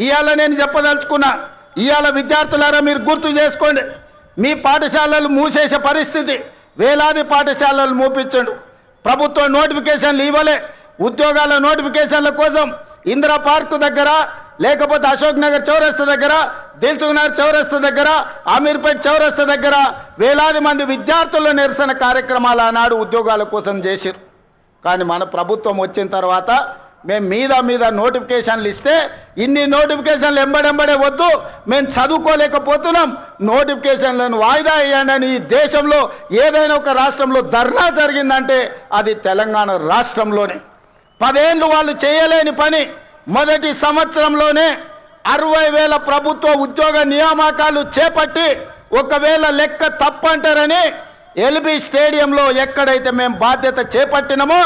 ఇవాళ నేను చెప్పదలుచుకున్నా, ఇవాళ విద్యార్థులారా మీరు గుర్తు చేసుకోండి, మీ పాఠశాలలు మూసేసే పరిస్థితి, వేలాది పాఠశాలలు మూపించండు. ప్రభుత్వం నోటిఫికేషన్లు ఇవ్వలే. ఉద్యోగాల నోటిఫికేషన్ల కోసం ఇందిరా పార్కు దగ్గర, లేకపోతే అశోక్ నగర్ చౌరస్తా దగ్గర, దిల్సుఖ్ నగర్ చౌరస్తా దగ్గర, అమీర్పేట్ చౌరస్తా దగ్గర వేలాది మంది విద్యార్థుల నిరసన కార్యక్రమాలు ఆనాడు ఉద్యోగాల కోసం చేశారు. కానీ మన ప్రభుత్వం వచ్చిన తర్వాత మేము మీద నోటిఫికేషన్లు ఇస్తే ఇన్ని నోటిఫికేషన్లు ఎంబడెంబడే వద్దు, మేము చదువుకోలేకపోతున్నాం, నోటిఫికేషన్లను వాయిదా వేయండి అని ఈ దేశంలో ఏదైనా ఒక రాష్ట్రంలో ధర్నా జరిగిందంటే అది తెలంగాణ రాష్ట్రంలోనే. 10 ఏళ్ళు వాళ్ళు చేయలేని పని మొదటి సంవత్సరంలోనే 60,000 ప్రభుత్వ ఉద్యోగ నియామకాలు చేపట్టి, ఒకవేళ లెక్క తప్పంటారని ఎల్బీ స్టేడియంలో ఎక్కడైతే మేము బాధ్యత చేపట్టినామో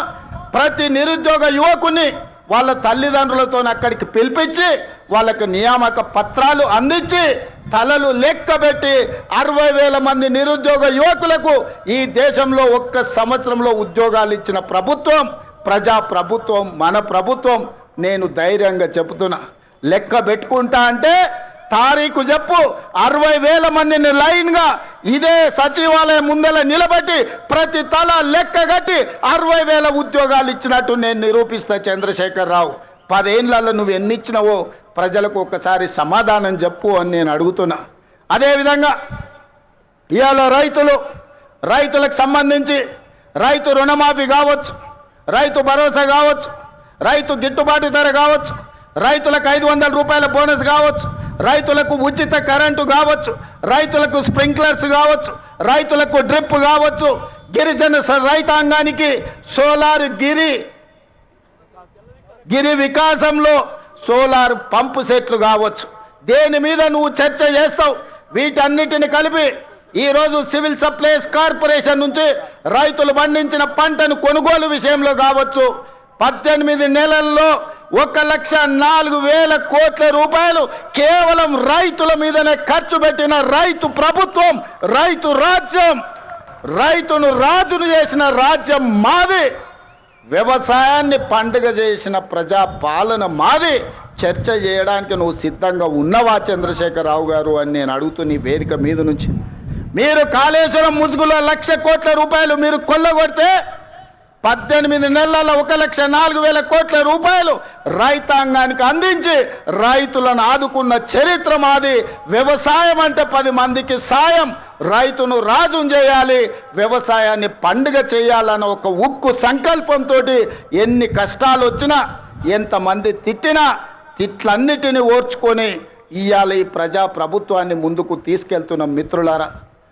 ప్రతి నిరుద్యోగ యువకుని వాళ్ళ తల్లిదండ్రులతో అక్కడికి పిలిపించి వాళ్ళకు నియామక పత్రాలు అందించి తలలు లెక్కబెట్టి 60,000 మంది నిరుద్యోగ యువకులకు ఈ దేశంలో ఒక్క సంవత్సరంలో ఉద్యోగాలు ఇచ్చిన ప్రభుత్వం ప్రజా ప్రభుత్వం, మన ప్రభుత్వం. నేను ధైర్యంగా చెబుతున్నా, లెక్క పెట్టుకుంటా అంటే తారీఖు చెప్పు, 60,000 మందిని లైన్గా ఇదే సచివాలయం ముందల నిలబెట్టి ప్రతి తల లెక్క కట్టి 60,000 ఉద్యోగాలు ఇచ్చినట్టు నేను నిరూపిస్తా. చంద్రశేఖర్ రావు, 10 ఏళ్లలో నువ్వు ఎన్ని ఇచ్చినావో ప్రజలకు ఒక్కసారి సమాధానం చెప్పు అని నేను అడుగుతున్నా. అదేవిధంగా ఇవాళ రైతులకు సంబంధించి రైతు రుణమాఫీ కావచ్చు, రైతు భరోసా కావచ్చు, రైతు గిట్టుబాటు ధర కావచ్చు, రైతులకు 500 రూపాయల బోనస్ కావచ్చు, రైతులకు ఉచిత కరెంటు కావచ్చు, రైతులకు స్ప్రింక్లర్స్ కావచ్చు, రైతులకు డ్రిప్ కావచ్చు, గిరిజన రైతాంగానికి సోలార్ గిరి వికాసంలో సోలార్ పంపు సెట్లు కావచ్చు. దేని మీద నువ్వు చర్చ చేస్తావు? వీటన్నిటిని కలిపి ఈరోజు సివిల్ సప్లైస్ కార్పొరేషన్ నుంచి రైతులు పండించిన పంటను కొనుగోలు విషయంలో కావచ్చు 18 నెలల్లో 1,04,000 కోట్ల రూపాయలు కేవలం రైతుల మీదనే ఖర్చు పెట్టిన రైతు ప్రభుత్వం, రైతు రాజ్యం, రైతును రాజును చేసిన రాజ్యం మాది, వ్యవసాయాన్ని పండుగ చేసిన ప్రజా పాలన మాది. చర్చ చేయడానికి నువ్వు సిద్ధంగా ఉన్నవా చంద్రశేఖరరావు గారు అని నేను అడుగుతున్న ఈ వేదిక మీద నుంచి. మీరు కాళేశ్వరం ముసుగులో 1,00,000 కోట్ల రూపాయలు మీరు కొల్లగొడితే 18 నెలల్లో 1,04,000 కోట్ల రూపాయలు రైతాంగానికి అందించి రైతులను ఆదుకున్న చరిత్ర మాది. వ్యవసాయం అంటే 10 మందికి సాయం, రైతును రాజును చేయాలి, వ్యవసాయాన్ని పండుగ చేయాలన్న ఒక ఉక్కు సంకల్పంతో ఎన్ని కష్టాలు వచ్చినా, ఎంతమంది తిట్టినా తిట్లన్నిటిని ఓర్చుకొని ఇవాళ ఈ ప్రజా ప్రభుత్వాన్ని ముందుకు తీసుకెళ్తున్న మిత్రులారా,